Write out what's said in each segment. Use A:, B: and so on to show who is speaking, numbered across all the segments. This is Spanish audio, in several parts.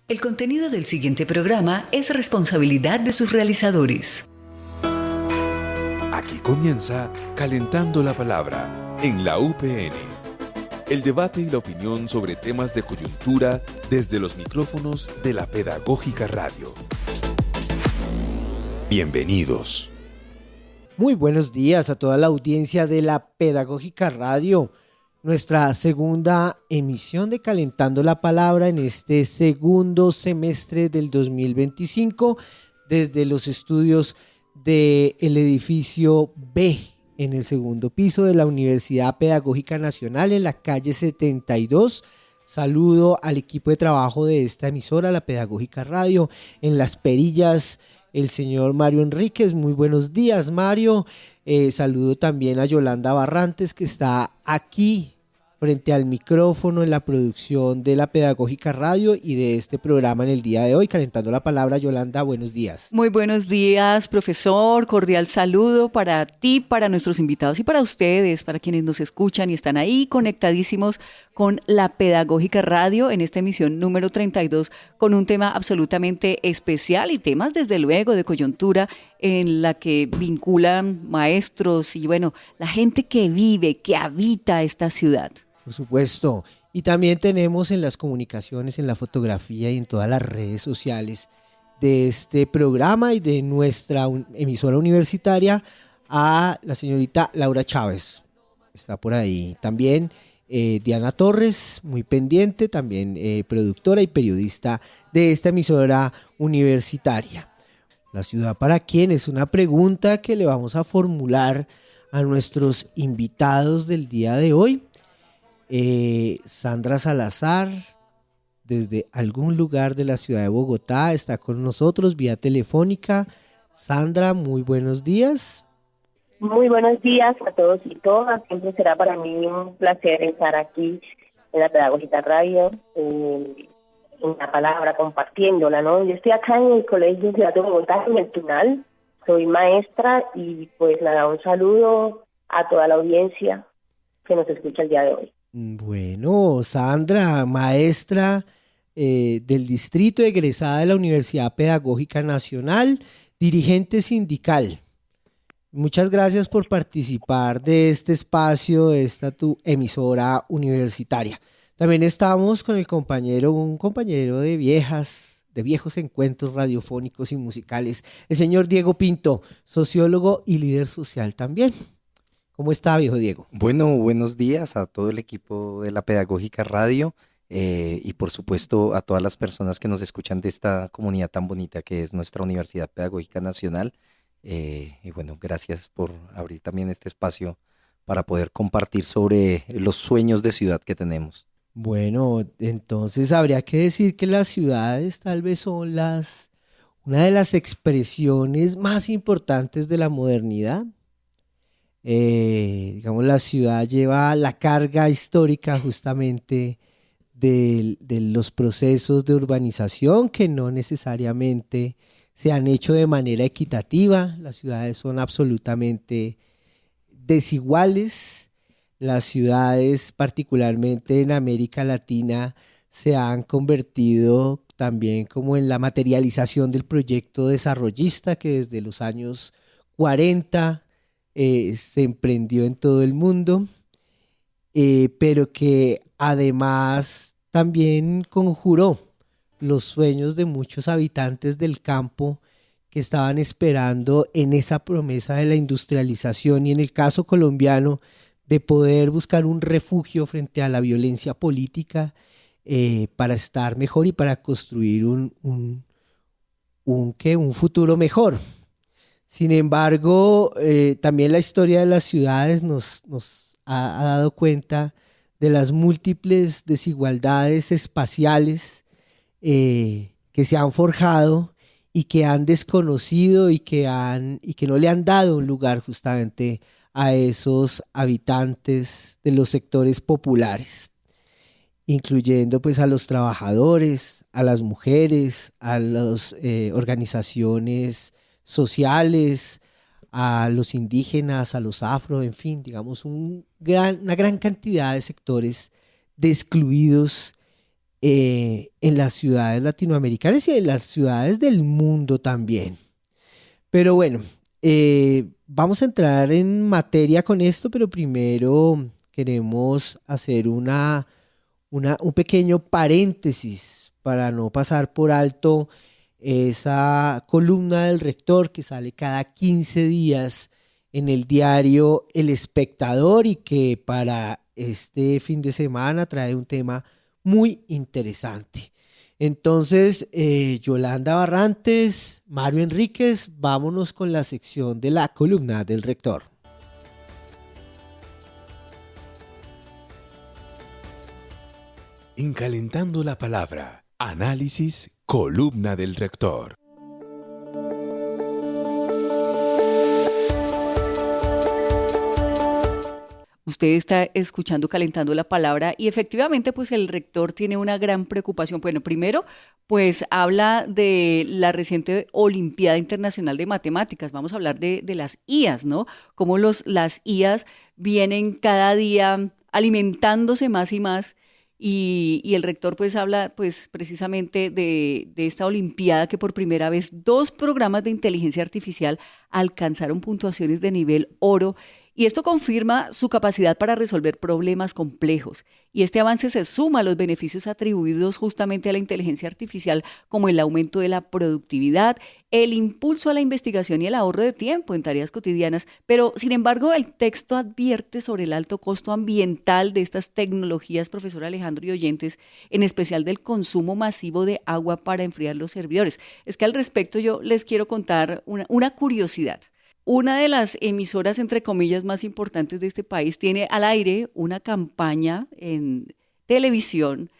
A: El contenido del siguiente programa es responsabilidad de sus realizadores.
B: Aquí comienza Calentando la Palabra en la UPN. El debate y la opinión sobre temas de coyuntura desde los micrófonos de la Pedagógica Radio. Bienvenidos.
C: Muy buenos días a toda la audiencia de la Pedagógica Radio. Nuestra segunda emisión de Calentando la Palabra en este segundo semestre del 2025 desde los estudios del edificio B en el segundo piso de la Universidad Pedagógica Nacional en la calle 72. Saludo al equipo de trabajo de esta emisora, la Pedagógica Radio, en las perillas el señor Mario Enríquez. Muy buenos días, Mario. Saludo también a Yolanda Barrantes, que está aquí frente al micrófono en la producción de la Pedagógica Radio y de este programa en el día de hoy. Calentando la Palabra, Yolanda, buenos días.
D: Muy buenos días, profesor. Cordial saludo para ti, para nuestros invitados y para ustedes, para quienes nos escuchan y están ahí conectadísimos con la Pedagógica Radio en esta emisión número 32 con un tema absolutamente especial y temas desde luego de coyuntura en la que vinculan maestros y bueno, la gente que vive, que habita esta ciudad.
C: Por supuesto. Y también tenemos en las comunicaciones, en la fotografía y en todas las redes sociales de este programa y de nuestra emisora universitaria a la señorita Laura Chávez. Está por ahí. También Diana Torres, muy pendiente, también productora y periodista de esta emisora universitaria. La ciudad para quién es una pregunta que le vamos a formular a nuestros invitados del día de hoy. Sandra Salazar, desde algún lugar de la ciudad de Bogotá, está con nosotros vía telefónica. Sandra, muy buenos días.
E: Muy buenos días a todos y todas. Siempre será para mí un placer estar aquí en la Pedagógica Radio, en la palabra, compartiéndola, ¿no? Yo estoy acá en el Colegio Ciudad de Bogotá, en el Tunal. Soy maestra y pues nada, un saludo a toda la audiencia que nos escucha el día de hoy.
C: Bueno, Sandra, maestra del distrito, egresada de la Universidad Pedagógica Nacional, dirigente sindical. Muchas gracias por participar de este espacio, de esta tu emisora universitaria. También estamos con un compañero de viejos encuentros radiofónicos y musicales, el señor Diego Pinto, sociólogo y líder social también. ¿Cómo está, viejo Diego?
F: Bueno, buenos días a todo el equipo de la Pedagógica Radio y por supuesto a todas las personas que nos escuchan de esta comunidad tan bonita que es nuestra Universidad Pedagógica Nacional. Y bueno, gracias por abrir también este espacio para poder compartir sobre los sueños de ciudad que tenemos.
C: Bueno, entonces habría que decir que las ciudades tal vez son una de las expresiones más importantes de la modernidad. Digamos, la ciudad lleva la carga histórica justamente de los procesos de urbanización que no necesariamente se han hecho de manera equitativa. Las ciudades son absolutamente desiguales. Las ciudades, particularmente en América Latina, se han convertido también como en la materialización del proyecto desarrollista que desde los años 40 se emprendió en todo el mundo, pero que además también conjuró los sueños de muchos habitantes del campo que estaban esperando en esa promesa de la industrialización y en el caso colombiano de poder buscar un refugio frente a la violencia política para estar mejor y para construir un futuro mejor. Sin embargo, también la historia de las ciudades nos ha dado cuenta de las múltiples desigualdades espaciales que se han forjado y que han desconocido y que no le han dado un lugar justamente a esos habitantes de los sectores populares, incluyendo pues a los trabajadores, a las mujeres, a las organizaciones sociales, a los indígenas, a los afro, en fin, digamos una gran cantidad de sectores de excluidos en las ciudades latinoamericanas y en las ciudades del mundo también. Pero bueno, vamos a entrar en materia con esto, pero primero queremos hacer un pequeño paréntesis para no pasar por alto esa columna del rector que sale cada 15 días en el diario El Espectador y que para este fin de semana trae un tema muy interesante. Entonces, Yolanda Barrantes, Mario Enríquez, vámonos con la sección de la columna del rector.
B: En Calentando la Palabra, análisis, columna del rector.
D: Usted está escuchando Calentando la Palabra y efectivamente pues el rector tiene una gran preocupación. Bueno, primero pues habla de la reciente Olimpiada Internacional de Matemáticas. Vamos a hablar de las IAs, ¿no? Cómo las IAs vienen cada día alimentándose más y más. Y el rector pues habla pues precisamente de esta Olimpiada que por primera vez 2 programas de inteligencia artificial alcanzaron puntuaciones de nivel oro. Y esto confirma su capacidad para resolver problemas complejos. Y este avance se suma a los beneficios atribuidos justamente a la inteligencia artificial, como el aumento de la productividad, el impulso a la investigación y el ahorro de tiempo en tareas cotidianas. Pero, sin embargo, el texto advierte sobre el alto costo ambiental de estas tecnologías, profesor Alejandro y oyentes, en especial del consumo masivo de agua para enfriar los servidores. Es que al respecto yo les quiero contar una curiosidad. Una de las emisoras, entre comillas, más importantes de este país tiene al aire una campaña en televisión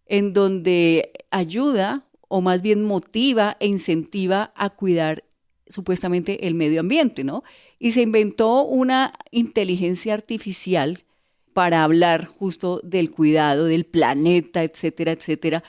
D: en donde ayuda o más bien motiva e incentiva a cuidar supuestamente el medio ambiente, ¿no? Y se inventó una inteligencia artificial para hablar justo del cuidado del planeta, etcétera, etcétera.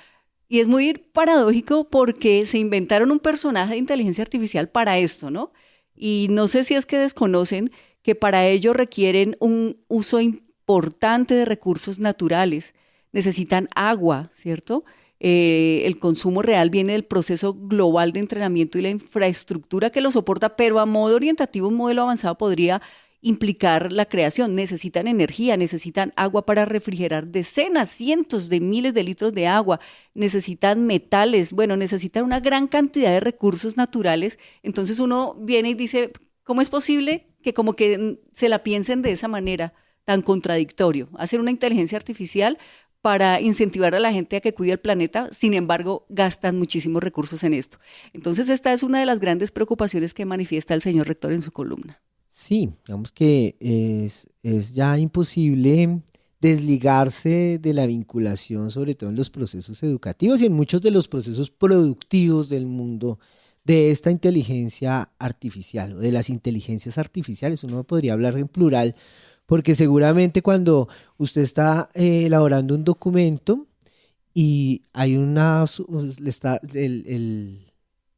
D: Y es muy paradójico porque se inventaron un personaje de inteligencia artificial para esto, ¿no? Y no sé si es que desconocen que para ello requieren un uso importante de recursos naturales. Necesitan agua, ¿cierto? El consumo real viene del proceso global de entrenamiento y la infraestructura que lo soporta, pero a modo orientativo, un modelo avanzado podría implicar la creación. Necesitan energía, necesitan agua para refrigerar decenas, cientos de miles de litros de agua, necesitan metales, bueno, necesitan una gran cantidad de recursos naturales. Entonces uno viene y dice, ¿cómo es posible que como que se la piensen de esa manera tan contradictorio? Hacer una inteligencia artificial para incentivar a la gente a que cuide el planeta, sin embargo, gastan muchísimos recursos en esto. Entonces esta es una de las grandes preocupaciones que manifiesta el señor rector en su columna.
C: Sí, digamos que es ya imposible desligarse de la vinculación, sobre todo en los procesos educativos y en muchos de los procesos productivos del mundo, de esta inteligencia artificial o de las inteligencias artificiales. Uno podría hablar en plural, porque seguramente cuando usted está elaborando un documento y hay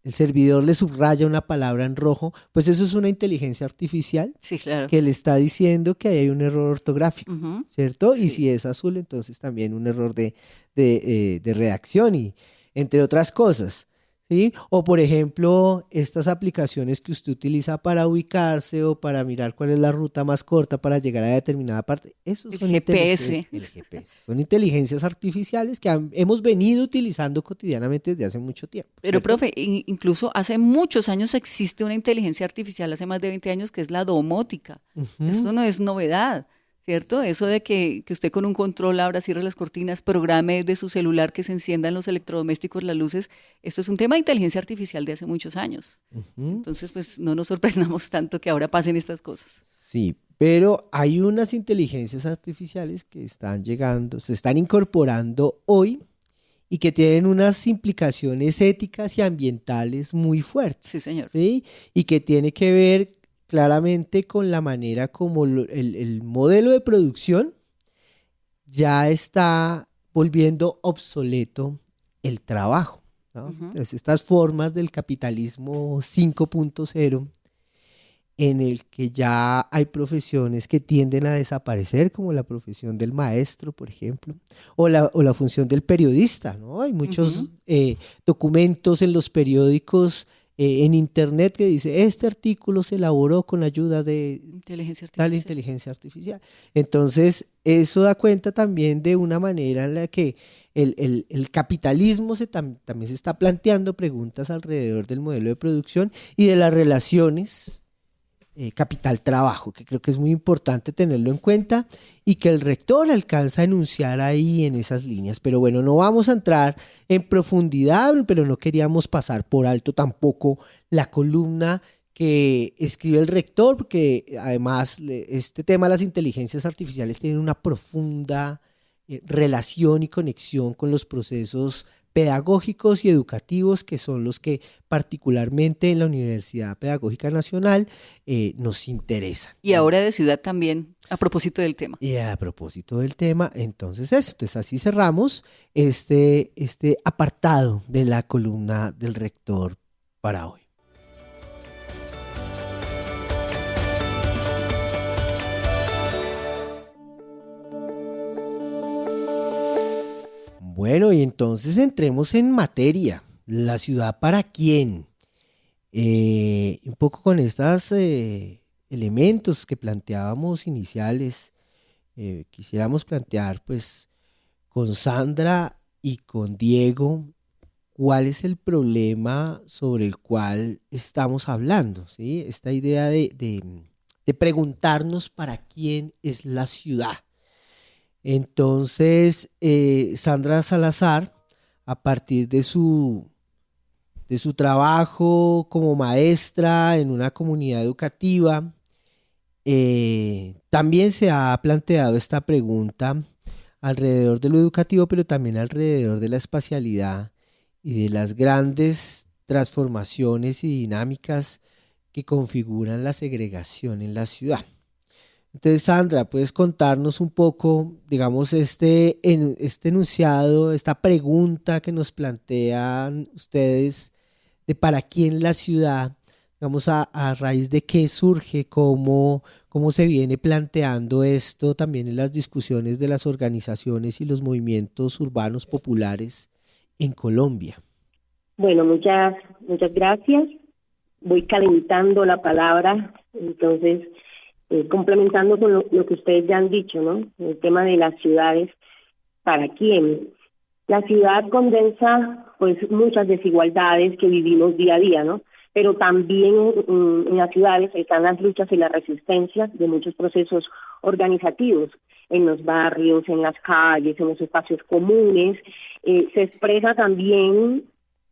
C: el servidor le subraya una palabra en rojo, pues eso es una inteligencia artificial,
D: sí, claro,
C: que le está diciendo que ahí hay un error ortográfico, ¿cierto?
D: Sí.
C: Y si es azul, entonces también un error de redacción y entre otras cosas, ¿sí? O por ejemplo, estas aplicaciones que usted utiliza para ubicarse o para mirar cuál es la ruta más corta para llegar a determinada parte, esos son
D: GPS.
C: El GPS. Son inteligencias artificiales que hemos venido utilizando cotidianamente desde hace mucho tiempo.
D: Pero,
C: ¿cierto?
D: profe, incluso hace muchos años existe una inteligencia artificial, hace más de 20 años, que es la domótica. Esto no es novedad, ¿cierto? Eso de que usted con un control abra, cierre las cortinas, programe de su celular que se enciendan los electrodomésticos, las luces, esto es un tema de inteligencia artificial de hace muchos años. Entonces, pues no nos sorprendamos tanto que ahora pasen estas cosas.
C: Sí, pero hay unas inteligencias artificiales que están llegando, se están incorporando hoy y que tienen unas implicaciones éticas y ambientales muy fuertes.
D: Sí, señor.
C: ¿Sí? Y que tiene que ver claramente con la manera como el modelo de producción ya está volviendo obsoleto el trabajo, ¿no? Entonces, estas formas del capitalismo 5.0 en el que ya hay profesiones que tienden a desaparecer, como la profesión del maestro, por ejemplo, o la función del periodista, ¿no? Hay muchos documentos en los periódicos, en internet, que dice, este artículo se elaboró con ayuda de tal inteligencia artificial. Entonces, eso da cuenta también de una manera en la que el capitalismo también se está planteando preguntas alrededor del modelo de producción y de las relaciones capital-trabajo, que creo que es muy importante tenerlo en cuenta y que el rector alcanza a enunciar ahí en esas líneas. Pero bueno, no vamos a entrar en profundidad, pero no queríamos pasar por alto tampoco la columna que escribe el rector, porque además este tema de las inteligencias artificiales tiene una profunda relación y conexión con los procesos pedagógicos y educativos, que son los que particularmente en la Universidad Pedagógica Nacional nos interesan.
D: Y ahora de ciudad también, a propósito del tema.
C: Y a propósito del tema, entonces así cerramos este apartado de la columna del rector para hoy. Bueno, y entonces entremos en materia. ¿La ciudad para quién? Un poco con estos elementos que planteábamos iniciales, quisiéramos plantear pues con Sandra y con Diego cuál es el problema sobre el cual estamos hablando, ¿sí? Esta idea de preguntarnos para quién es la ciudad. Entonces, Sandra Salazar, a partir de su trabajo como maestra en una comunidad educativa, también se ha planteado esta pregunta alrededor de lo educativo, pero también alrededor de la espacialidad y de las grandes transformaciones y dinámicas que configuran la segregación en la ciudad. Entonces, Sandra, ¿puedes contarnos un poco, digamos, este enunciado, esta pregunta que nos plantean ustedes de para quién la ciudad, digamos, a raíz de qué surge, cómo se viene planteando esto también en las discusiones de las organizaciones y los movimientos urbanos populares en Colombia?
E: Bueno, muchas gracias. Voy calentando la palabra, entonces complementando con lo que ustedes ya han dicho, ¿no? El tema de las ciudades, ¿para quién? La ciudad condensa pues muchas desigualdades que vivimos día a día, ¿no? Pero también en las ciudades están las luchas y las resistencias de muchos procesos organizativos, en los barrios, en las calles, en los espacios comunes. Se expresa también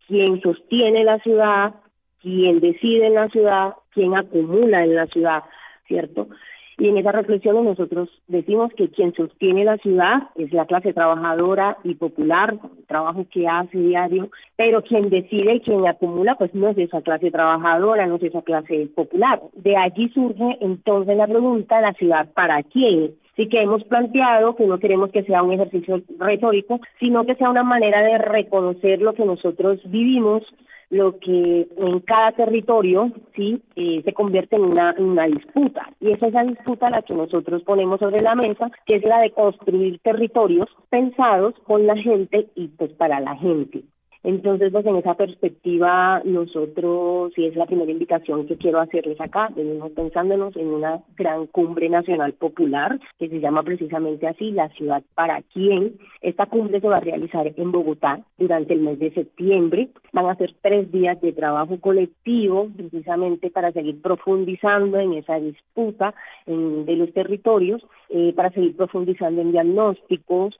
E: quién sostiene la ciudad, quién decide en la ciudad, quién acumula en la ciudad, ¿cierto? Y en esa reflexión nosotros decimos que quien sostiene la ciudad es la clase trabajadora y popular, el trabajo que hace diario, pero quien decide y quien acumula pues no es esa clase trabajadora, no es esa clase popular. De allí surge entonces la pregunta, ¿la ciudad para quién? Sí, que hemos planteado que no queremos que sea un ejercicio retórico, sino que sea una manera de reconocer lo que nosotros vivimos, lo que en cada territorio sí se convierte en una disputa, y es esa disputa la que nosotros ponemos sobre la mesa, que es la de construir territorios pensados con la gente y pues para la gente. Entonces, pues en esa perspectiva nosotros, y es la primera invitación que quiero hacerles acá, venimos pensándonos en una gran cumbre nacional popular, que se llama precisamente así, La Ciudad para Quién. Esta cumbre se va a realizar en Bogotá durante el mes de septiembre. Van a ser 3 días de trabajo colectivo, precisamente para seguir profundizando en esa disputa de los territorios, para seguir profundizando en diagnósticos,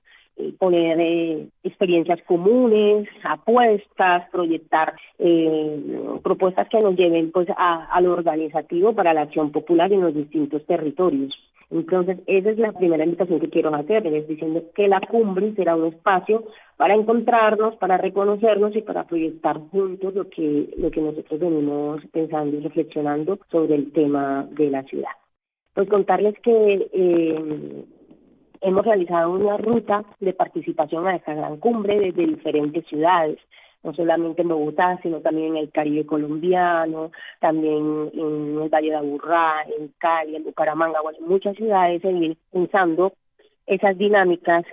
E: poner experiencias comunes, apuestas, proyectar propuestas que nos lleven pues a lo organizativo para la acción popular en los distintos territorios. Entonces, esa es la primera invitación que quiero hacerles, diciendo que la cumbre será un espacio para encontrarnos, para reconocernos y para proyectar juntos lo que nosotros venimos pensando y reflexionando sobre el tema de la ciudad. Pues contarles que hemos realizado una ruta de participación a esta gran cumbre desde diferentes ciudades. no solamente en Bogotá, sino también en el Caribe colombiano, también en el Valle de Aburrá, en Cali, en Bucaramanga, bueno, en muchas ciudades, seguir pensando esas dinámicas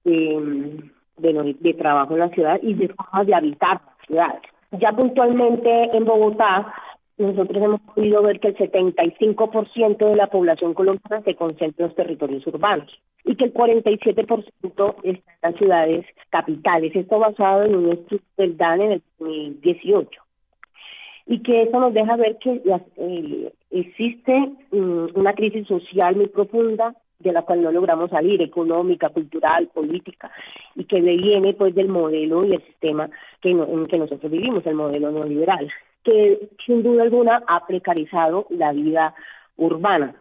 E: de trabajo en la ciudad y de formas de habitar la ciudad. Ya puntualmente en Bogotá, nosotros hemos podido ver que el 75% de la población colombiana se concentra en los territorios urbanos y que el 47% está en las ciudades capitales. Esto basado en un estudio del DANE en el 2018. Y que eso nos deja ver que existe una crisis social muy profunda de la cual no logramos salir, económica, cultural, política, y que viene pues del modelo y el sistema en que nosotros vivimos, el modelo neoliberal, que sin duda alguna ha precarizado la vida urbana.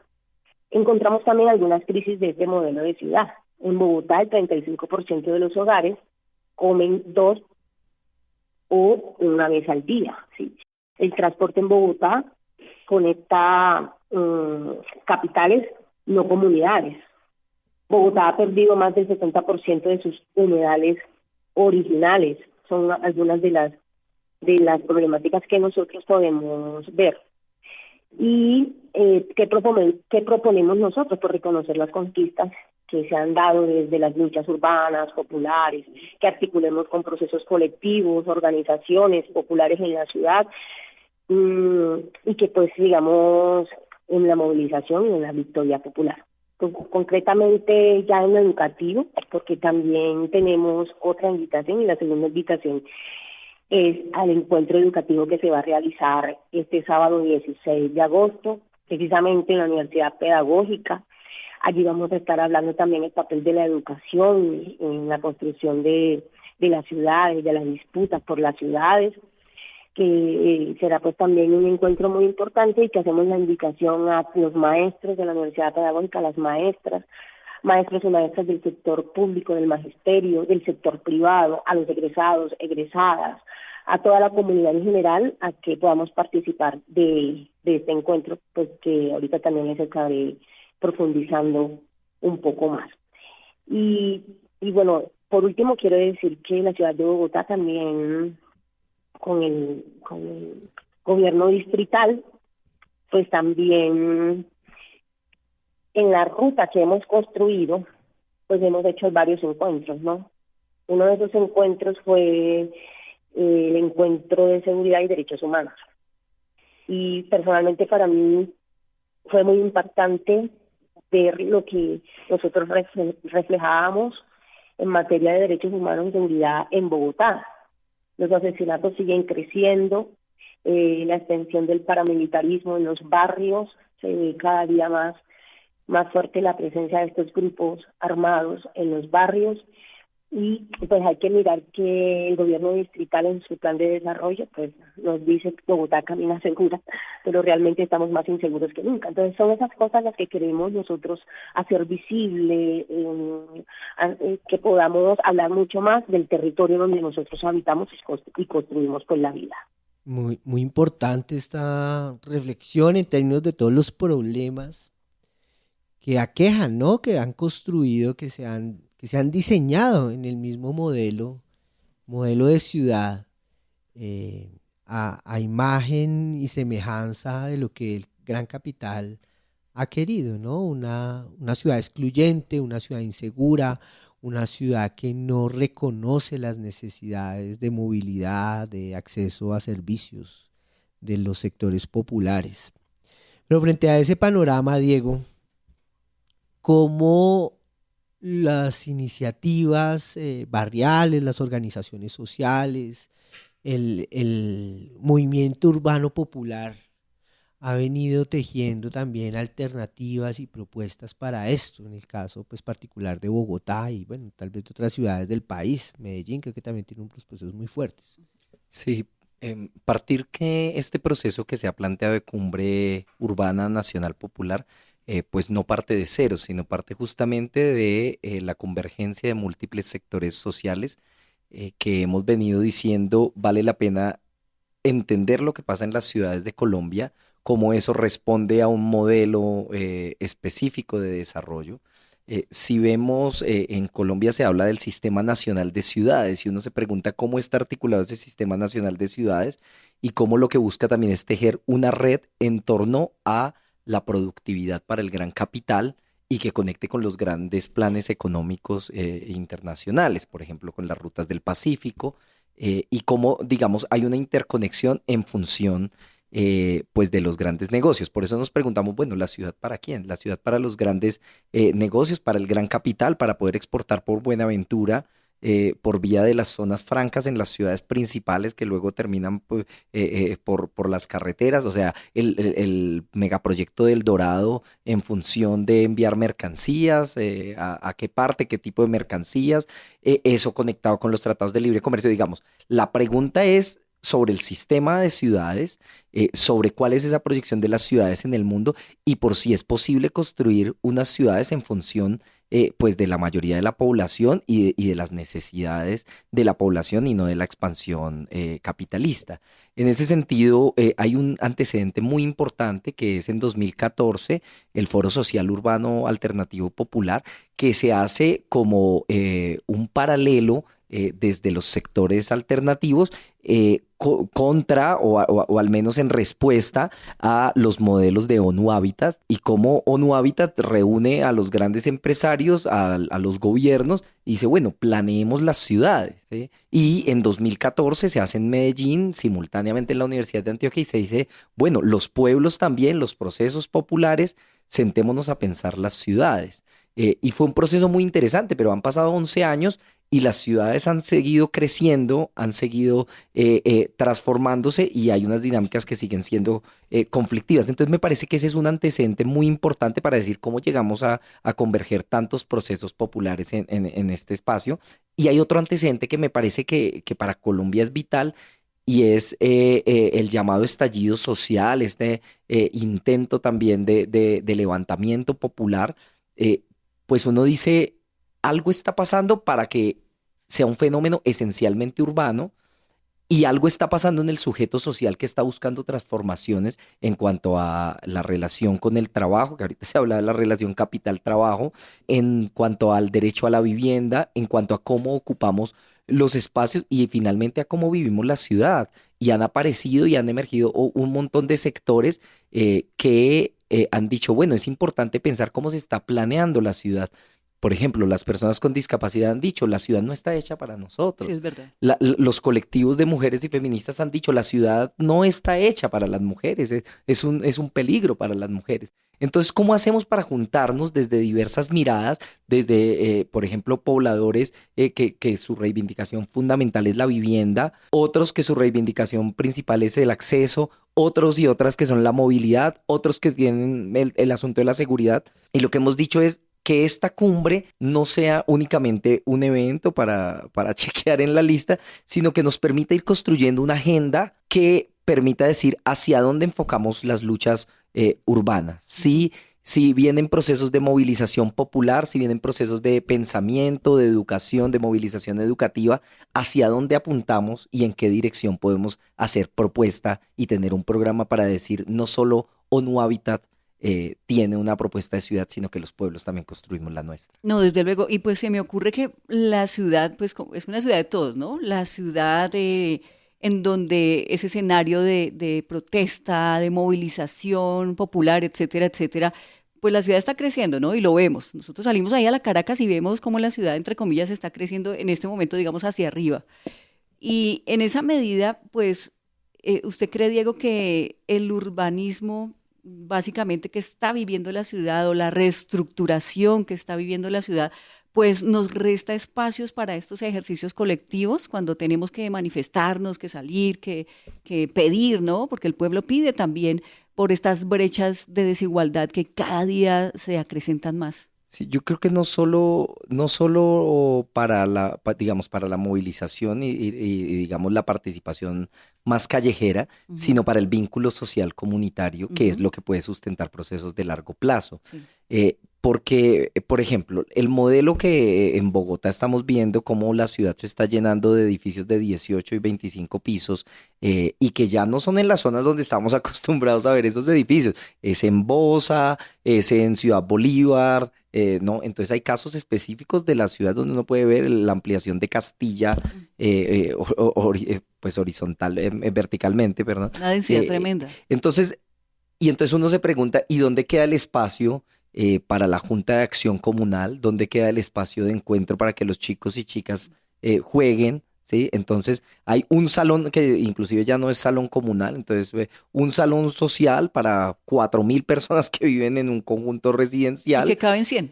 E: Encontramos también algunas crisis de este modelo de ciudad. En Bogotá el 35% de los hogares comen 2 o una vez al día, ¿sí? El transporte en Bogotá conecta capitales, no comunidades. Bogotá ha perdido más del 70% de sus humedales originales. Son algunas de las problemáticas que nosotros podemos ver. ¿Y qué proponemos nosotros? Por reconocer las conquistas que se han dado desde las luchas urbanas, populares, que articulemos con procesos colectivos, organizaciones populares en la ciudad, y que pues digamos en la movilización y en la victoria popular. Concretamente ya en lo educativo, porque también tenemos otra invitación, y la segunda invitación es al encuentro educativo que se va a realizar este sábado 16 de agosto, precisamente en la Universidad Pedagógica. Allí vamos a estar hablando también del papel de la educación en la construcción de las ciudades, de las disputas por las ciudades, que será pues también un encuentro muy importante, y que hacemos la invitación a los maestros de la Universidad Pedagógica, a las maestros y maestras del sector público, del magisterio, del sector privado, a los egresados, egresadas, a toda la comunidad en general, a que podamos participar de este encuentro, pues que ahorita también les estaré profundizando un poco más. Y bueno, por último quiero decir que la ciudad de Bogotá también, con el gobierno distrital, pues también en la ruta que hemos construido, pues hemos hecho varios encuentros, ¿no? Uno de esos encuentros fue el encuentro de seguridad y derechos humanos. Y personalmente para mí fue muy impactante ver lo que nosotros reflejábamos en materia de derechos humanos y seguridad en Bogotá. Los asesinatos siguen creciendo, la extensión del paramilitarismo en los barrios, se ve cada día más fuerte la presencia de estos grupos armados en los barrios, y pues hay que mirar que el gobierno distrital en su plan de desarrollo pues nos dice que Bogotá camina segura, pero realmente estamos más inseguros que nunca. Entonces son esas cosas las que queremos nosotros hacer visible, que podamos hablar mucho más del territorio donde nosotros habitamos y construimos pues la vida.
C: Muy, muy importante esta reflexión en términos de todos los problemas que aquejan, ¿no? Que han construido, que se han diseñado en el mismo modelo de ciudad, a imagen y semejanza de lo que el gran capital ha querido, ¿no? Una ciudad excluyente, una ciudad insegura, una ciudad que no reconoce las necesidades de movilidad, de acceso a servicios de los sectores populares. Pero frente a ese panorama, Diego, ¿cómo las iniciativas barriales, las organizaciones sociales, el movimiento urbano popular ha venido tejiendo también alternativas y propuestas para esto, en el caso pues particular de Bogotá y bueno, tal vez de otras ciudades del país? Medellín creo que también tiene unos procesos muy fuertes.
F: Sí, partir que este proceso que se ha planteado de Cumbre Urbana Nacional Popular, pues no parte de cero, sino parte justamente de la convergencia de múltiples sectores sociales que hemos venido diciendo vale la pena entender lo que pasa en las ciudades de Colombia, cómo eso responde a un modelo específico de desarrollo, Si vemos, en Colombia se habla del Sistema Nacional de Ciudades y uno se pregunta cómo está articulado ese Sistema Nacional de Ciudades y cómo lo que busca también es tejer una red en torno a la productividad para el gran capital y que conecte con los grandes planes económicos internacionales, por ejemplo, con las rutas del Pacífico, y cómo, digamos, hay una interconexión en función pues de los grandes negocios. Por eso nos preguntamos, bueno, ¿la ciudad para quién? La ciudad para los grandes negocios, para el gran capital, para poder exportar por Buenaventura, por vía de las zonas francas en las ciudades principales que luego terminan pues, por las carreteras, o sea, el megaproyecto del Dorado en función de enviar mercancías, a qué parte, qué tipo de mercancías, eso conectado con los tratados de libre comercio, digamos. La pregunta es sobre el sistema de ciudades, sobre cuál es esa proyección de las ciudades en el mundo y por si es posible construir unas ciudades en función pues de la mayoría de la población y de las necesidades de la población y no de la expansión capitalista. En ese sentido, hay un antecedente muy importante que es en 2014 el Foro Social Urbano Alternativo Popular, que se hace como un paralelo desde los sectores alternativos contra o al menos en respuesta a los modelos de ONU Habitat y cómo ONU Habitat reúne a los grandes empresarios, a los gobiernos y dice, bueno, planeemos las ciudades, ¿sí? Y en 2014 se hace en Medellín, simultáneamente en la Universidad de Antioquia y se dice, bueno, los pueblos también, los procesos populares, sentémonos a pensar las ciudades. Y fue un proceso muy interesante, pero han pasado 11 años y las ciudades han seguido creciendo, han seguido transformándose y hay unas dinámicas que siguen siendo conflictivas. Entonces me parece que ese es un antecedente muy importante para decir cómo llegamos a converger tantos procesos populares en este espacio. Y hay otro antecedente que me parece que para Colombia es vital y es el llamado estallido social, este intento también de levantamiento popular. Pues uno dice, algo está pasando para que sea un fenómeno esencialmente urbano y algo está pasando en el sujeto social que está buscando transformaciones en cuanto a la relación con el trabajo, que ahorita se habla de la relación capital-trabajo, en cuanto al derecho a la vivienda, en cuanto a cómo ocupamos los espacios y finalmente a cómo vivimos la ciudad. Y han aparecido y han emergido un montón de sectores que han dicho, bueno, es importante pensar cómo se está planeando la ciudad. Por ejemplo, las personas con discapacidad han dicho, la ciudad no está hecha para nosotros.
D: Sí, es verdad.
F: Los colectivos de mujeres y feministas han dicho, la ciudad no está hecha para las mujeres, es un peligro para las mujeres. Entonces, ¿cómo hacemos para juntarnos desde diversas miradas, desde, por ejemplo, pobladores que su reivindicación fundamental es la vivienda, otros que su reivindicación principal es el acceso, otros y otras que son la movilidad, otros que tienen el asunto de la seguridad? Y lo que hemos dicho es que esta cumbre no sea únicamente un evento para chequear en la lista, sino que nos permita ir construyendo una agenda que permita decir hacia dónde enfocamos las luchas urbanas. Sí, si vienen procesos de movilización popular, si vienen procesos de pensamiento, de educación, de movilización educativa, hacia dónde apuntamos y en qué dirección podemos hacer propuesta y tener un programa para decir no solo ONU Habitat tiene una propuesta de ciudad, sino que los pueblos también construimos la nuestra.
D: No, desde luego. Y pues se me ocurre que la ciudad, pues es una ciudad de todos, ¿no? La ciudad en donde ese escenario de protesta, de movilización popular, etcétera, etcétera, pues la ciudad está creciendo, ¿no? Y lo vemos. Nosotros salimos ahí a la Caracas y vemos cómo la ciudad, entre comillas, está creciendo en este momento, digamos, hacia arriba. Y en esa medida, pues, ¿usted cree, Diego, que el urbanismo básicamente que está viviendo la ciudad o la reestructuración que está viviendo la ciudad, pues nos resta espacios para estos ejercicios colectivos cuando tenemos que manifestarnos, que salir, que pedir, ¿no? Porque el pueblo pide también por estas brechas de desigualdad que cada día se acrecentan más.
F: Sí, yo creo que no solo para digamos, para la movilización y, digamos, la participación más callejera, sino para el vínculo social comunitario, que es lo que puede sustentar procesos de largo plazo.
D: Sí.
F: Porque, por ejemplo, el modelo que en Bogotá estamos viendo, cómo la ciudad se está llenando de edificios de 18 y 25 pisos, y que ya no son en las zonas donde estamos acostumbrados a ver esos edificios, es en Bosa, es en Ciudad Bolívar, ¿no? Entonces hay casos específicos de la ciudad donde uno puede ver la ampliación de Castilla, pues horizontal, verticalmente, perdón.
D: Una densidad
F: Eh,
D: tremenda.
F: entonces, entonces uno se pregunta, ¿y dónde queda el espacio para la Junta de Acción Comunal? ¿Dónde queda el espacio de encuentro para que los chicos y chicas jueguen? ¿Sí? Entonces hay un salón que inclusive ya no es salón comunal, entonces un salón social para 4.000 personas que viven en un conjunto
D: Y
F: residencial
D: que caben 100.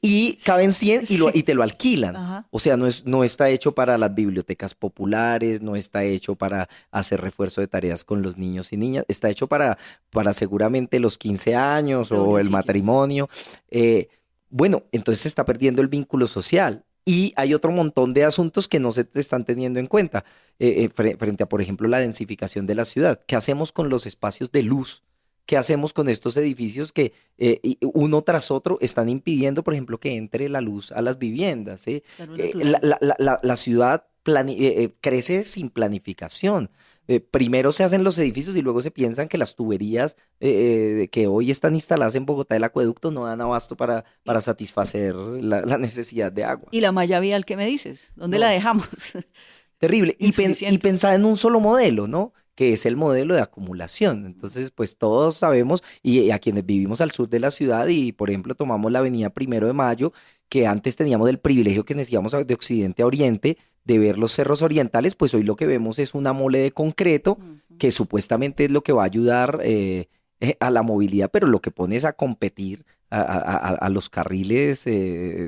F: y caben 100
D: Sí.
F: y te lo alquilan.
D: Ajá.
F: O sea, no está hecho para las bibliotecas populares, no está hecho para hacer refuerzo de tareas con los niños y niñas, está hecho para seguramente los 15 años o el
D: Pobrecillos.
F: matrimonio. Eh, bueno, entonces se está perdiendo el vínculo social. Y hay otro montón de asuntos que no se están teniendo en cuenta frente a, por ejemplo, la densificación de la ciudad. ¿Qué hacemos con los espacios de luz? ¿Qué hacemos con estos edificios que uno tras otro están impidiendo, por ejemplo, que entre la luz a las viviendas? ¿Sí?
D: La luz
F: La,
D: natural.
F: la ciudad crece sin planificación. Primero se hacen los edificios y luego se piensan que las tuberías que hoy están instaladas en Bogotá del acueducto no dan abasto para satisfacer la necesidad de agua.
D: ¿Y la malla vial qué me dices? ¿Dónde la
F: No.
D: dejamos?
F: Terrible. Y
D: Insuficiente.
F: pensar en un solo modelo, ¿no? Que es el modelo de acumulación. Entonces, pues todos sabemos, y a quienes vivimos al sur de la ciudad, y por ejemplo tomamos la avenida Primero de Mayo, que antes teníamos el privilegio que decíamos de occidente a oriente, de ver los cerros orientales, pues hoy lo que vemos es una mole de concreto,
D: Ujú.
F: que supuestamente es lo que va a ayudar a la movilidad, pero lo que pone es a competir a los carriles,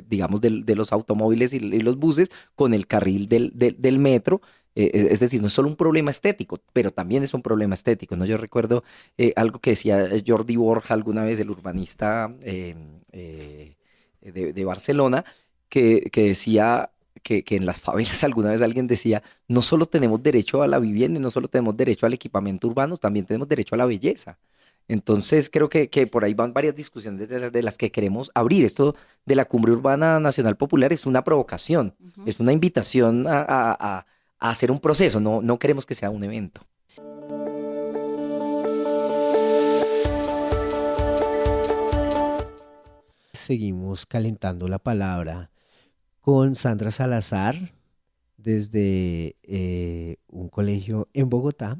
F: digamos, de los automóviles y los buses con el carril del metro. Es decir, no es solo un problema estético, pero también es un problema estético, ¿no? Yo recuerdo algo que decía Jordi Borja alguna vez, el urbanista de Barcelona, que decía que en las favelas alguna vez alguien decía, no solo tenemos derecho a la vivienda, y no solo tenemos derecho al equipamiento urbano, también tenemos derecho a la belleza. Entonces creo que por ahí van varias discusiones de las que queremos abrir. Esto de la Cumbre Urbana Nacional Popular es una provocación,
D: Ujú.
F: es una invitación a hacer un proceso, no queremos que sea un evento.
C: Seguimos calentando la palabra con Sandra Salazar desde un colegio en Bogotá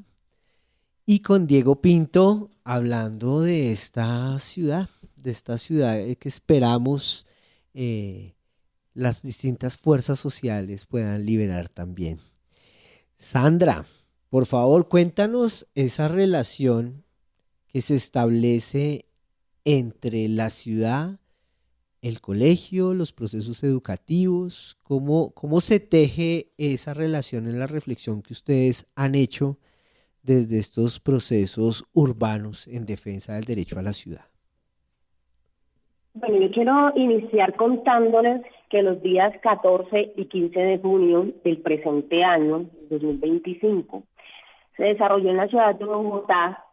C: y con Diego Pinto hablando de esta ciudad, que esperamos las distintas fuerzas sociales puedan liberar también. Sandra, por favor, cuéntanos esa relación que se establece entre la ciudad, el colegio, los procesos educativos, cómo se teje esa relación en la reflexión que ustedes han hecho desde estos procesos urbanos en defensa del derecho a la ciudad.
E: Bueno, yo quiero iniciar contándoles que los días 14 y 15 de junio del presente año, 2025, se desarrolló en la ciudad de Bogotá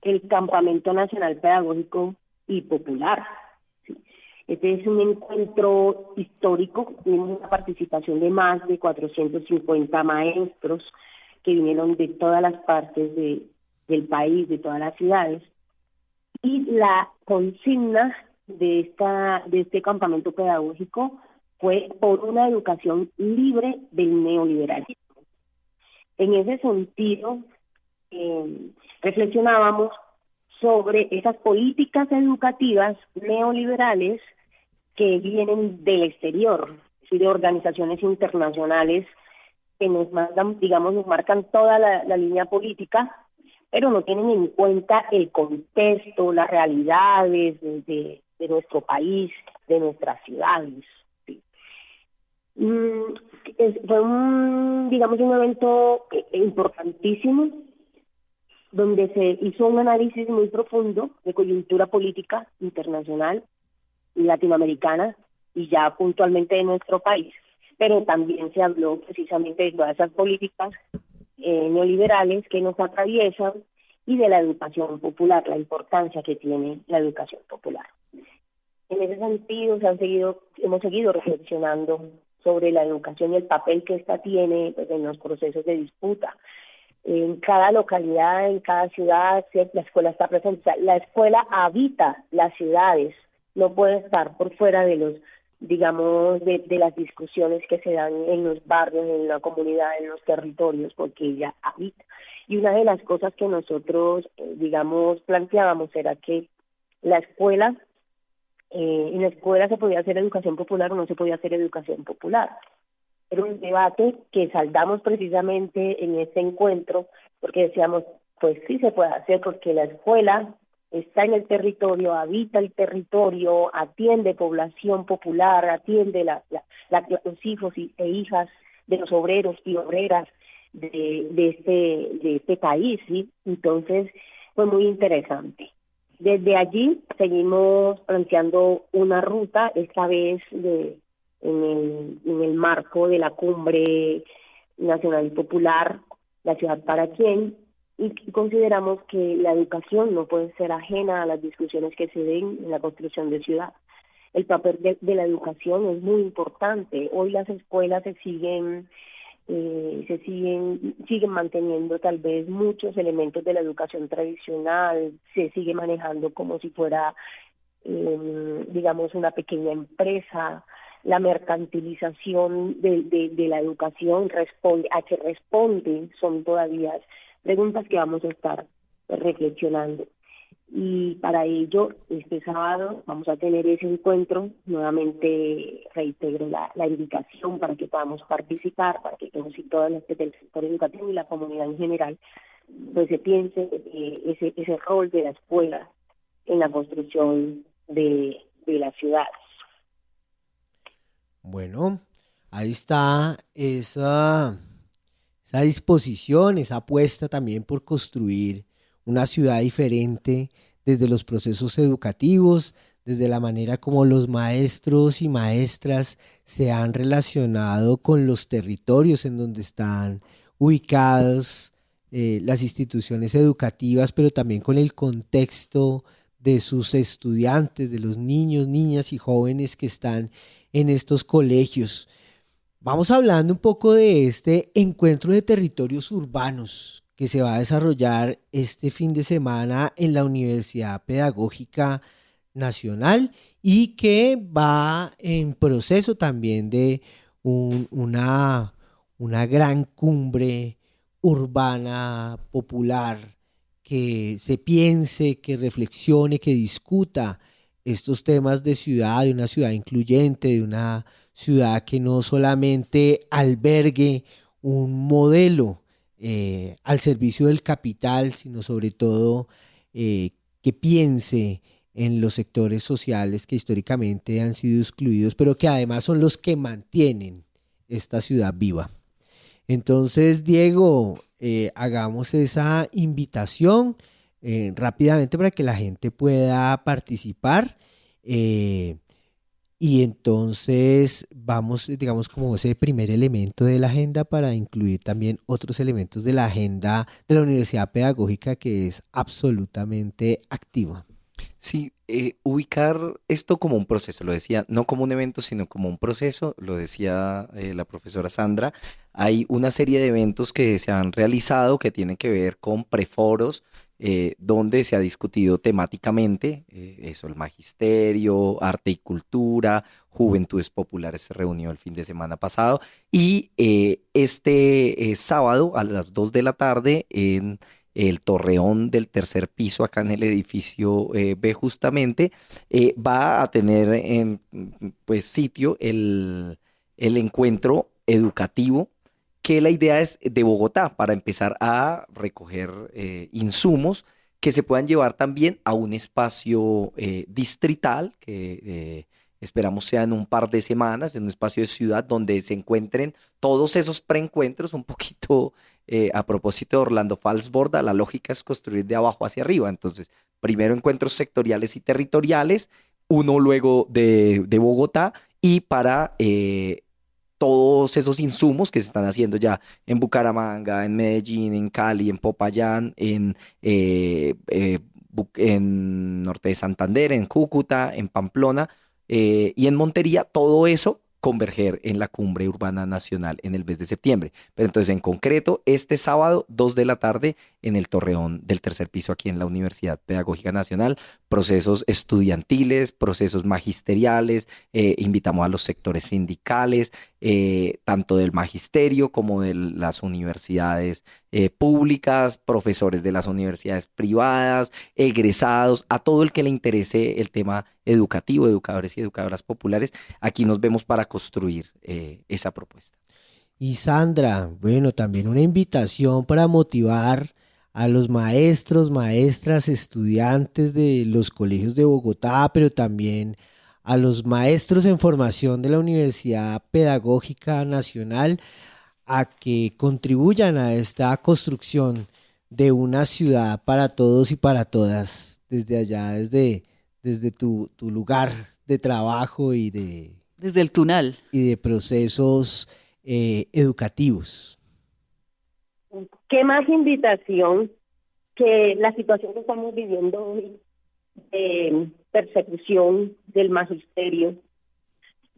E: el Campamento Nacional Pedagógico y Popular. ¿Sí? Este es un encuentro histórico, tuvimos una participación de más de 450 maestros que vinieron de todas las partes del país, de todas las ciudades, y la consigna de este campamento pedagógico fue por una educación libre del neoliberalismo. En ese sentido, reflexionábamos sobre esas políticas educativas neoliberales que vienen del exterior, es decir, de organizaciones internacionales que nos mandan, digamos, nos marcan toda la línea política, pero no tienen en cuenta el contexto, las realidades de nuestro país, de nuestras ciudades. ¿Sí? Fue un evento importantísimo, donde se hizo un análisis muy profundo de coyuntura política internacional y latinoamericana, y ya puntualmente de nuestro país, pero también se habló precisamente de todas esas políticas neoliberales que nos atraviesan y de la educación popular, la importancia que tiene la educación popular. en ese sentido hemos seguido reflexionando sobre la educación y el papel que ésta tiene, pues, en los procesos de disputa. En cada localidad, en cada ciudad, la escuela está presente. O sea, la escuela habita las ciudades, no puede estar por fuera de los, digamos, de las discusiones que se dan en los barrios, en la comunidad, en los territorios, porque ella habita. Y una de las cosas que nosotros, digamos, planteábamos era que la escuela, en la escuela se podía hacer educación popular o no se podía hacer educación popular. Era un debate que saldamos precisamente en este encuentro, porque decíamos, pues sí se puede hacer, porque la escuela está en el territorio, habita el territorio, atiende población popular, atiende los hijos e hijas de los obreros y obreras de este país, ¿sí? Entonces fue muy interesante. Desde allí seguimos planteando una ruta, esta vez en el marco de la Cumbre Nacional y Popular, La Ciudad para Quién, y consideramos que la educación no puede ser ajena a las discusiones que se den en la construcción de ciudad. El papel de la educación es muy importante. Hoy las escuelas siguen manteniendo tal vez muchos elementos de la educación tradicional, se sigue manejando como si fuera, digamos, una pequeña empresa. La mercantilización de la educación responde son todavía preguntas que vamos a estar reflexionando. Y para ello, este sábado vamos a tener ese encuentro. Nuevamente reitero la invitación para que podamos participar, para que todos y todas las del sector educativo y la comunidad en general, pues se piense ese rol de la escuela en la construcción de las ciudades.
C: Bueno, ahí está esa disposición, esa apuesta también por construir una ciudad diferente desde los procesos educativos, desde la manera como los maestros y maestras se han relacionado con los territorios en donde están ubicadas las instituciones educativas, pero también con el contexto de sus estudiantes, de los niños, niñas y jóvenes que están en estos colegios. Vamos hablando un poco de este encuentro de territorios urbanos que se va a desarrollar este fin de semana en la Universidad Pedagógica Nacional y que va en proceso también de una gran cumbre urbana popular que se piense, que reflexione, que discuta estos temas de ciudad, de una ciudad incluyente, de una ciudad que no solamente albergue un modelo al servicio del capital, sino sobre todo que piense en los sectores sociales que históricamente han sido excluidos, pero que además son los que mantienen esta ciudad viva. Entonces, Diego, hagamos esa invitación rápidamente para que la gente pueda participar y entonces vamos, digamos, como ese primer elemento de la agenda para incluir también otros elementos de la agenda de la Universidad Pedagógica que es absolutamente activa.
F: Sí, ubicar esto como un proceso, lo decía, no como un evento, sino como un proceso, lo decía la profesora Sandra. Hay una serie de eventos que se han realizado que tienen que ver con preforos, donde se ha discutido temáticamente, eso, el magisterio, arte y cultura, Juventudes Populares se reunió el fin de semana pasado y este sábado a las 2 de la tarde en el torreón del tercer piso, acá en el edificio B justamente, va a tener pues sitio el encuentro educativo, que la idea es de Bogotá, para empezar a recoger insumos que se puedan llevar también a un espacio distrital, que esperamos sea en un par de semanas, en un espacio de ciudad donde se encuentren todos esos preencuentros, un poquito a propósito de Orlando Fals Borda, la lógica es construir de abajo hacia arriba. Entonces, primero encuentros sectoriales y territoriales, uno luego de Bogotá, y para todos esos insumos que se están haciendo ya en Bucaramanga, en Medellín, en Cali, en Popayán, en Norte de Santander, en Cúcuta, en Pamplona, y en Montería, todo eso converger en la Cumbre Urbana Nacional en el mes de septiembre. Pero entonces, en concreto, este sábado, 2 de la tarde, en el Torreón del tercer piso aquí en la Universidad Pedagógica Nacional, procesos estudiantiles, procesos magisteriales, invitamos a los sectores sindicales, tanto del magisterio como de las universidades públicas, profesores de las universidades privadas, egresados, a todo el que le interese el tema educativo, educadores y educadoras populares. Aquí nos vemos para construir esa propuesta.
C: Y Sandra, bueno, también una invitación para motivar a los maestros, maestras, estudiantes de los colegios de Bogotá, pero también a los maestros en formación de la Universidad Pedagógica Nacional a que contribuyan a esta construcción de una ciudad para todos y para todas, desde allá, desde tu lugar de trabajo
D: Desde el Tunal.
C: y de procesos educativos.
E: ¿Qué más invitación que la situación que estamos viviendo hoy de persecución del magisterio,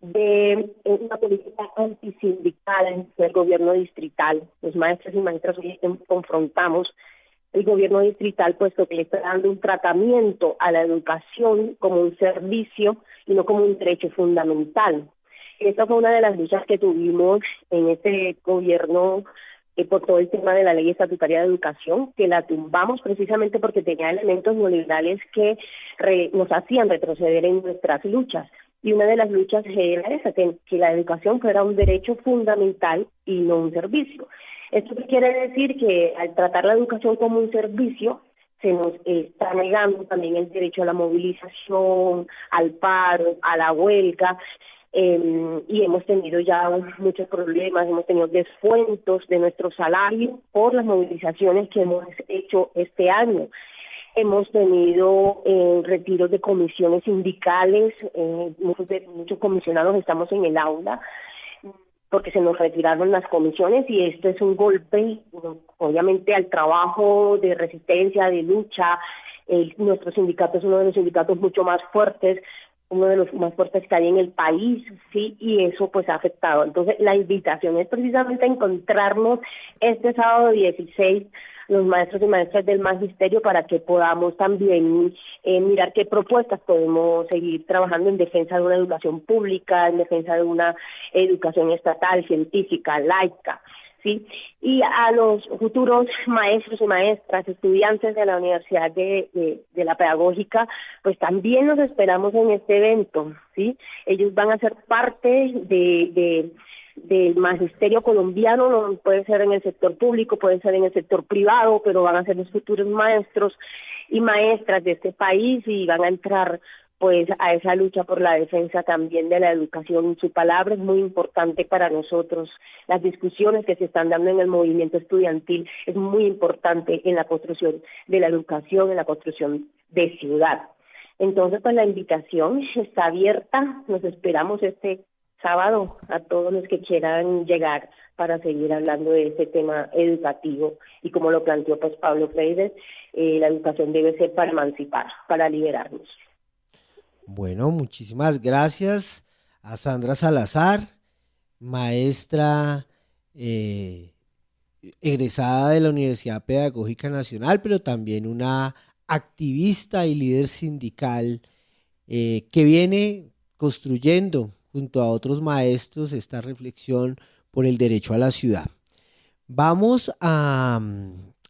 E: de una política antisindical del gobierno distrital? Los maestros y maestras hoy confrontamos el gobierno distrital, puesto que le está dando un tratamiento a la educación como un servicio y no como un derecho fundamental. Esta fue una de las luchas que tuvimos en este gobierno por todo el tema de la ley estatutaria de educación, que la tumbamos precisamente porque tenía elementos neoliberales que nos hacían retroceder en nuestras luchas. Y una de las luchas era esa, que la educación fuera un derecho fundamental y no un servicio. ¿Esto qué quiere decir? Que al tratar la educación como un servicio, se nos está negando también el derecho a la movilización, al paro, a la huelga, y hemos tenido ya muchos problemas, hemos tenido descuentos de nuestro salario por las movilizaciones que hemos hecho este año. Hemos tenido retiros de comisiones sindicales, muchos comisionados estamos en el aula porque se nos retiraron las comisiones, y esto es un golpe, obviamente, al trabajo de resistencia, de lucha. Nuestro sindicato es uno de los sindicatos mucho más fuertes, uno de los más fuertes que hay en el país, sí, y eso pues ha afectado. Entonces la invitación es precisamente a encontrarnos este sábado 16, los maestros y maestras del magisterio, para que podamos también mirar qué propuestas podemos seguir trabajando en defensa de una educación pública, en defensa de una educación estatal, científica, laica, ¿sí? Y a los futuros maestros y maestras, estudiantes de la Universidad de la Pedagógica, pues también los esperamos en este evento, ¿sí? Ellos van a ser parte del magisterio colombiano, no puede ser en el sector público, puede ser en el sector privado, pero van a ser los futuros maestros y maestras de este país, y van a entrar pues a esa lucha por la defensa también de la educación. Su palabra es muy importante para nosotros. Las discusiones que se están dando en el movimiento estudiantil es muy importante en la construcción de la educación, en la construcción de ciudad. Entonces, pues la invitación está abierta. Nos esperamos este sábado a todos los que quieran llegar para seguir hablando de este tema educativo, y como lo planteó pues Pablo Freire, la educación debe ser para emancipar, para liberarnos.
C: Bueno, muchísimas gracias a Sandra Salazar, maestra egresada de la Universidad Pedagógica Nacional, pero también una activista y líder sindical que viene construyendo junto a otros maestros esta reflexión por el derecho a la ciudad. Vamos a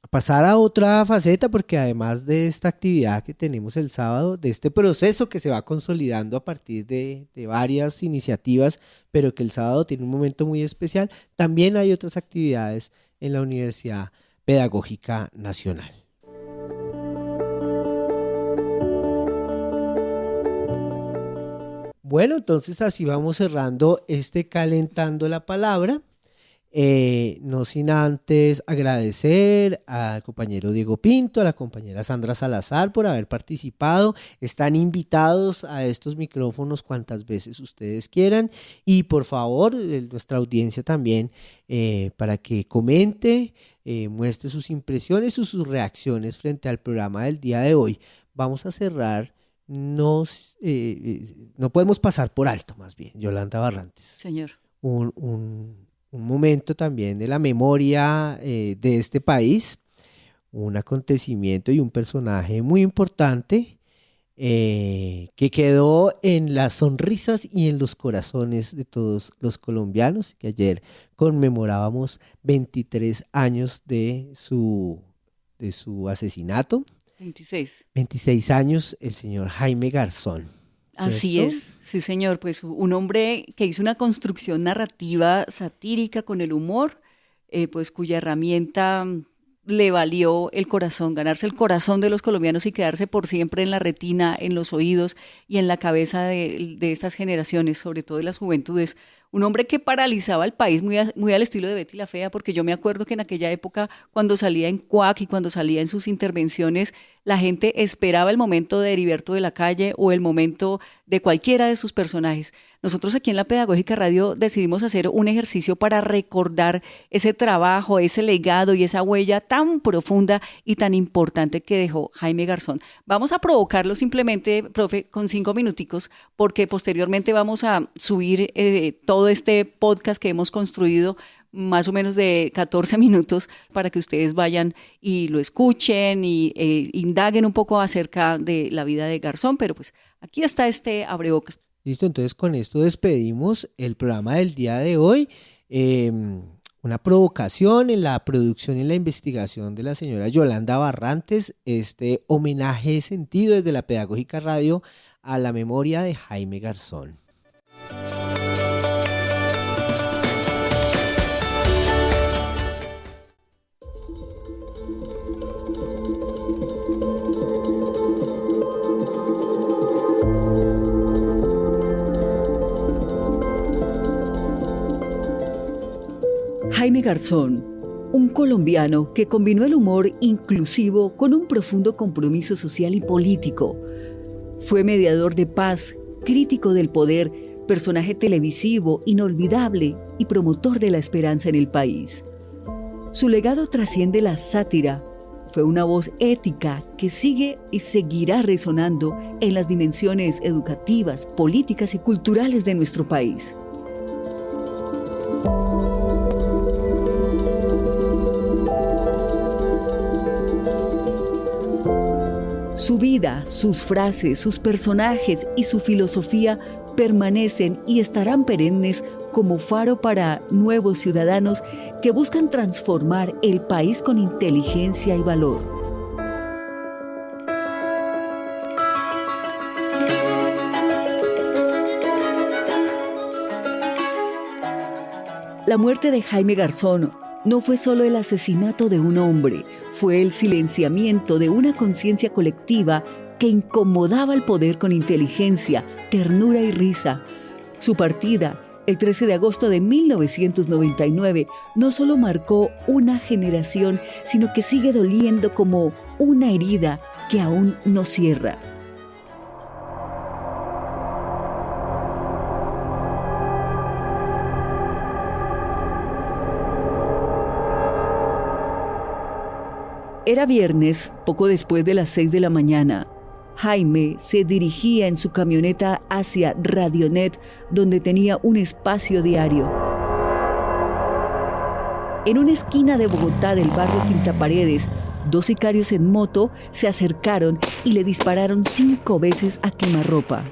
C: pasar a otra faceta, porque además de esta actividad que tenemos el sábado, de este proceso que se va consolidando a partir de varias iniciativas, pero que el sábado tiene un momento muy especial, también hay otras actividades en la Universidad Pedagógica Nacional. Bueno, entonces así vamos cerrando este Calentando la Palabra. No sin antes agradecer al compañero Diego Pinto, a la compañera Sandra Salazar por haber participado. Están invitados a estos micrófonos cuantas veces ustedes quieran, y por favor, nuestra audiencia también, para que comente, muestre sus impresiones o sus reacciones frente al programa del día de hoy. Vamos a cerrar no podemos pasar por alto, más bien, Yolanda Barrantes.
D: Señor.
C: Un momento también de la memoria de este país, un acontecimiento y un personaje muy importante que quedó en las sonrisas y en los corazones de todos los colombianos, que ayer conmemorábamos 23 años de su asesinato. 26 años, el señor Jaime Garzón.
D: Así
C: ¿cierto?
D: es, sí señor, pues un hombre que hizo una construcción narrativa satírica con el humor, pues cuya herramienta le valió el corazón, ganarse el corazón de los colombianos y quedarse por siempre en la retina, en los oídos y en la cabeza de estas generaciones, sobre todo de las juventudes. Un hombre que paralizaba al país muy al estilo de Betty la Fea, porque yo me acuerdo que en aquella época, cuando salía en Cuac y cuando salía en sus intervenciones, la gente esperaba el momento de Heriberto de la Calle o el momento de cualquiera de sus personajes. Nosotros aquí en la Pedagógica Radio decidimos hacer un ejercicio para recordar ese trabajo, ese legado y esa huella tan profunda y tan importante que dejó Jaime Garzón. Vamos a provocarlo simplemente, profe, con 5 minuticos, porque posteriormente vamos a subir todo este podcast que hemos construido, más o menos de 14 minutos, para que ustedes vayan y lo escuchen y indaguen un poco acerca de la vida de Garzón, pero pues aquí está este abrebocas.
C: Listo, entonces con esto despedimos el programa del día de hoy. Una provocación en la producción y en la investigación de la señora Yolanda Barrantes, este homenaje sentido desde la Pedagógica Radio a la memoria de Jaime Garzón.
A: Jaime Garzón, un colombiano que combinó el humor inclusivo con un profundo compromiso social y político. Fue mediador de paz, crítico del poder, personaje televisivo inolvidable y promotor de la esperanza en el país. Su legado trasciende la sátira. Fue una voz ética que sigue y seguirá resonando en las dimensiones educativas, políticas y culturales de nuestro país. Su vida, sus frases, sus personajes y su filosofía permanecen y estarán perennes como faro para nuevos ciudadanos que buscan transformar el país con inteligencia y valor. La muerte de Jaime Garzón no fue solo el asesinato de un hombre, fue el silenciamiento de una conciencia colectiva que incomodaba al poder con inteligencia, ternura y risa. Su partida, el 13 de agosto de 1999, no solo marcó una generación, sino que sigue doliendo como una herida que aún no cierra. Era viernes, poco después de las 6 de la mañana. Jaime se dirigía en su camioneta hacia Radionet, donde tenía un espacio diario. En una esquina de Bogotá del barrio Quintaparedes, 2 sicarios en moto se acercaron y le dispararon 5 veces a quemarropa.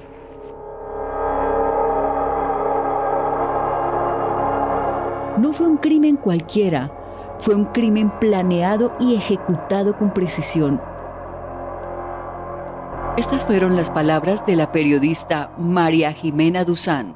A: No fue un crimen cualquiera. Fue un crimen planeado y ejecutado con precisión. Estas fueron las palabras de la periodista María Jimena Duzán.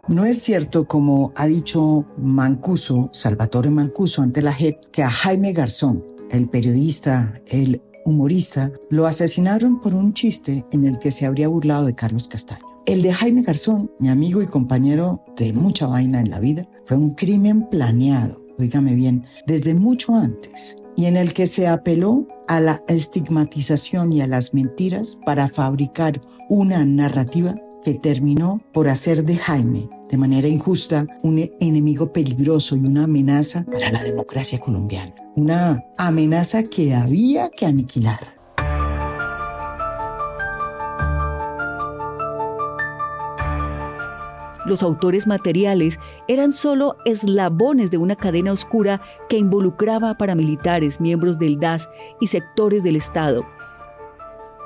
G: No es cierto, como ha dicho Mancuso, Salvatore Mancuso, ante la JEP, que a Jaime Garzón, el periodista, el humorista, lo asesinaron por un chiste en el que se habría burlado de Carlos Castaño. El de Jaime Garzón, mi amigo y compañero de mucha vaina en la vida, fue un crimen planeado, óigame bien, desde mucho antes, y en el que se apeló a la estigmatización y a las mentiras para fabricar una narrativa que terminó por hacer de Jaime, de manera injusta, un enemigo peligroso y una amenaza para la democracia colombiana. Una amenaza que había que aniquilar.
A: Los autores materiales eran solo eslabones de una cadena oscura que involucraba a paramilitares, miembros del DAS y sectores del Estado.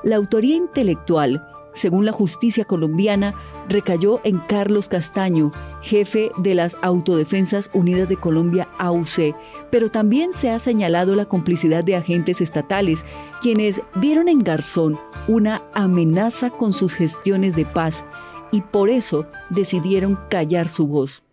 A: La autoría intelectual, según la justicia colombiana, recayó en Carlos Castaño, jefe de las Autodefensas Unidas de Colombia, AUC, pero también se ha señalado la complicidad de agentes estatales, quienes vieron en Garzón una amenaza con sus gestiones de paz y por eso decidieron callar su voz.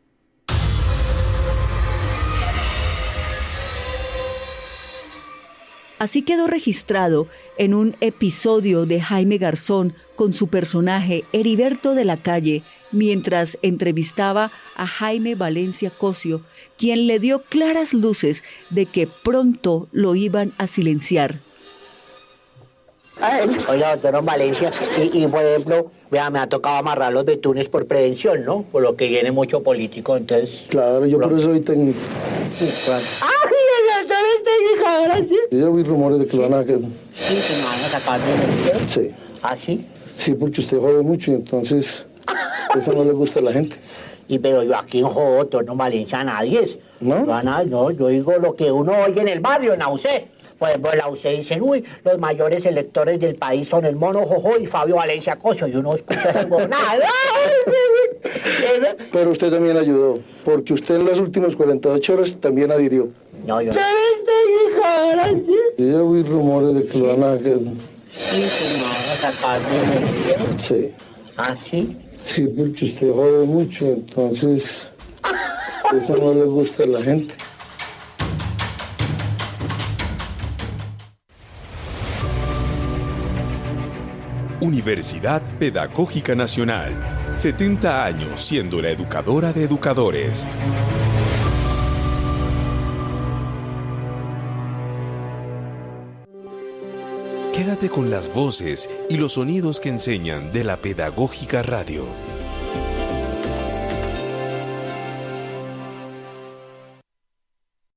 A: Así quedó registrado en un episodio de Jaime Garzón con su personaje Heriberto de la Calle, mientras entrevistaba a Jaime Valencia Cosio, quien le dio claras luces de que pronto lo iban a silenciar.
H: Oiga, doctor Valencia, y por ejemplo, vea, me ha tocado amarrar los betunes por prevención, ¿no? Por lo que viene mucho político, entonces...
I: Claro, yo por eso soy técnico.
H: ¡Ay, el doctor es técnico ahora sí!
I: Yo ya oí rumores de que lo van a...
H: Sí, que me van a sacar de...
I: Sí.
H: ¿Ah, sí?
I: Sí, porque usted jode mucho y entonces eso no le gusta a la gente.
H: Y pero yo aquí no jodo, doctor Valencia, a nadie.
I: ¿No?
H: No, yo digo lo que uno oye en el barrio, en la UC. Por ejemplo, en la UC dicen, uy, los mayores electores del país son el Mono Jojo y Fabio Valencia Cosio. Y uno escucha esa nada.
I: Pero usted también ayudó, porque usted en las últimas 48 horas también adhirió.
H: No, yo...
I: Yo ya oí rumores de que lo van a...
H: Sí, que me van a sacar de...
I: Sí.
H: ¿Ah, sí?
I: Sí, porque usted jode mucho, entonces eso no le gusta a la gente.
B: Universidad Pedagógica Nacional. 70 años siendo la educadora de educadores. Quédate con las voces y los sonidos que enseñan de la Pedagógica Radio.